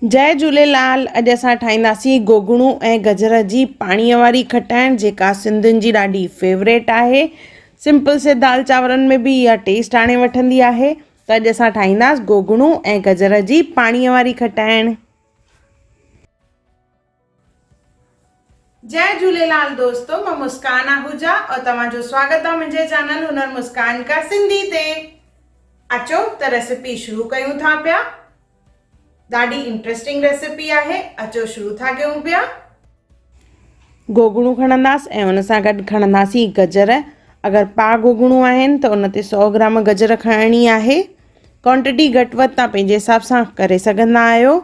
जय झूलेलाल। अॼु असां ठाहींदासीं गोगड़ू ऐं गजर जी पाणीअ वारी खटाइण, जेका सिंधियुनि जी ॾाढी फेवरेट आहे। सिंपल से दाल चांवरनि में बि इहा टेस्ट आणे वठंदी आहे। त अॼु असां ठाहींदासीं गोगड़ू ऐं गजर जी पाणीअ वारी खटाइण। जय झूलेलाल दोस्तों, मां मुस्कान आहूजा और तव्हांजो स्वागत आहे मुंहिंजे चैनल हुनर मुस्कान का सिंधी ते। अचो त रेसिपी शुरू कयूं था पिया। ॾाढी इंट्रेस्टिंग रेसिपी आहे। अचो शुरू था कयूं पिया। गोगड़ू खणंदासीं ऐं उन सां गॾु खणंदासीं गजर। अगरि पा गोगड़ू आहिनि त उन ते 100 ग्राम गजर खणणी आहे। क्वांटिटी घटि वधि तव्हां पंहिंजे हिसाब सां करे सघंदा आहियो।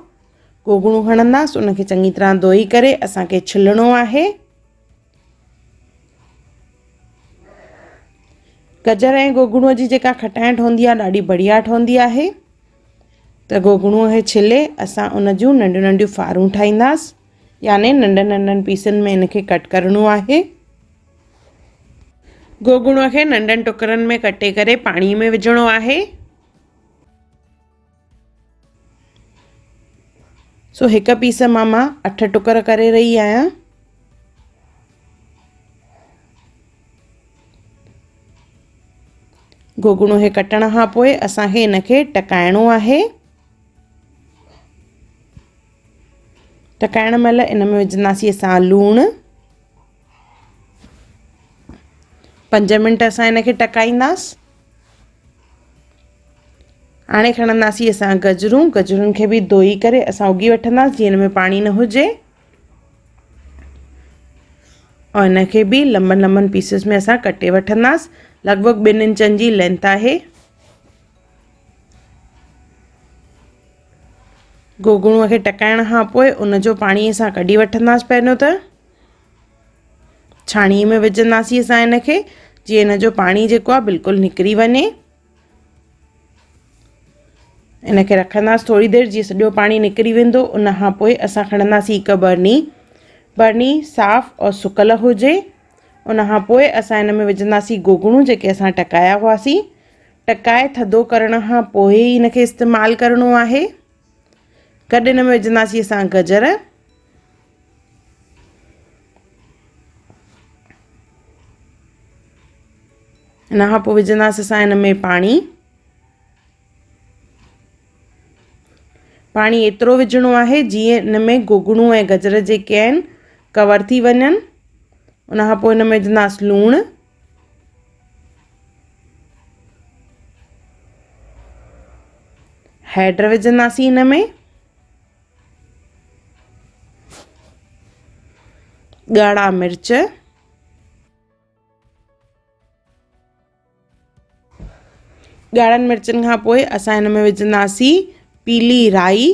गोगड़ू खणंदासीं, उनखे चङी तरह धोई करे असांखे छिलणो आहे। गजर ऐं गोगड़ूअ जी जेका खटाइण ठहंदी आहे ॾाढी बढ़िया ठहंदी आहे। त गोगड़ूअ खे छिले असां उन जूं नंढियूं नंढियूं फारूं ठाहींदासीं, यानी नंढनि नंढनि पीसनि में इनखे कट करणो आहे। गोगड़ूअ खे नंढनि टुकरनि में कटे करे पाणीअ में विझणो आहे। सो हिक पीस मां 8 टुकर करे रही आहियां। गोगड़ूअ खे कटण खां पोइ असांखे इनखे टकाइणो आहे। टकाइण महिल इन में विझंदासीं असां लूणु। 5 मिंट असां इनखे टकाईंदासीं। हाणे खणंदासीं असां गजरुनि खे बि धोई करे असां उगी वठंदासीं जीअं हिन में पाणी न हुजे। और इनखे बि लंबनि लंबनि पीसिस में असां कटे वठंदासीं। लॻभॻि 2 इंचनि जी लेंथ आहे। गोगड़ूअ खे टकाइण खां पोइ उन जो पाणी असां कढी वठंदासीं। पहिरियों त छाणीअ में विझंदासीं असां इनखे, जीअं इन जो पाणी जेको आहे बिल्कुलु निकिरी वञे। इनखे रखंदासीं थोरी देरि, जीअं सॼो पाणी निकिरी वेंदो। उन खां पोइ असां खणंदासीं हिकु बरनी साफ़ और सुकल हुजे। उन खां पोइ असां हिन में विझंदासीं गोगड़ू जेके असां टकाया हुआसीं। टकाए थधो करण खां पोइ ई इनखे इस्तेमालु करणो आहे। गॾु हिन में विझंदासीं असां गजर। हिन खां पोइ विझंदासीं असां हिन में पाणी एतिरो विझणो आहे जीअं हिन में गोगड़ू ऐं गजर जेके आहिनि कवर थी वञनि। उन खां पोइ हिन में विझंदासीं लूणु। हैड विझंदासीं हिन में। ॻाढ़ा मिर्च। ॻाढ़नि मिर्चनि खां पोइ असां हिन में विझंदासीं पीली राई।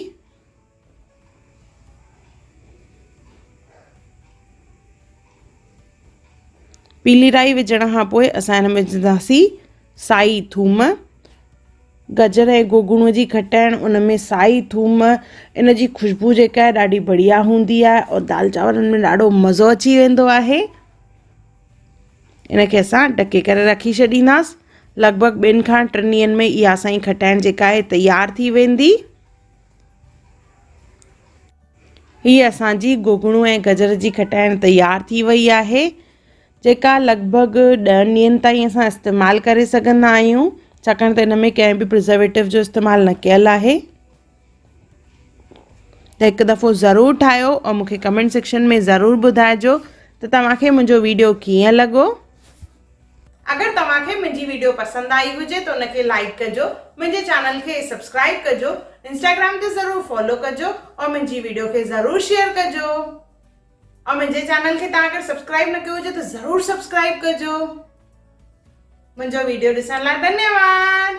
पीली राई विझण खां पोइ असां हिन में विझंदासीं साई थूम। गजर ऐं गोगड़ूअ जी खटाइण उन में साई थूम इन जी ख़ुशबू जेका आहे ॾाढी बढ़िया हूंदी आहे और दाल चांवरनि में ॾाढो मज़ो अची वेंदो आहे। इनखे असां ढके करे रखी छॾींदासीं। लॻभॻि 2 खां 3 ॾींहंनि में इहा असांजी खटाइण जेका आहे तयारु थी वेंदी। हीअ असांजी गोगड़ू ऐं गजर जी खटाइण तयारु थी वई आहे, जेका लॻभॻि 10 ॾींहंनि ताईं असां इस्तेमालु करे सघंदा आहियूं, छाकाणि त हिन में कंहिं बि प्रिजर्वेटिव जो इस्तेमालु न कयल आहे। त हिकु दफ़ो ज़रूरु ठाहियो और मूंखे कमेंट सेक्शन में ज़रूरु ॿुधाइजो त तव्हांखे मुंहिंजो वीडियो कीअं लॻो। अगरि तव्हांखे मुंहिंजी वीडियो पसंदि आई हुजे त उनखे लाइक कजो, मुंहिंजे चैनल खे सब्सक्राइब कजो, इंस्टाग्राम ते ज़रूरु फॉलो कजो और मुंहिंजी वीडियो खे ज़रूरु शेयर कजो। और मुंहिंजे चैनल खे तव्हां अगरि सब्सक्राइब न कयो हुजे त ज़रूरु सब्सक्राइब कजो। मुंहिंजो वीडियो ॾिसण लाइ धन्यवाद।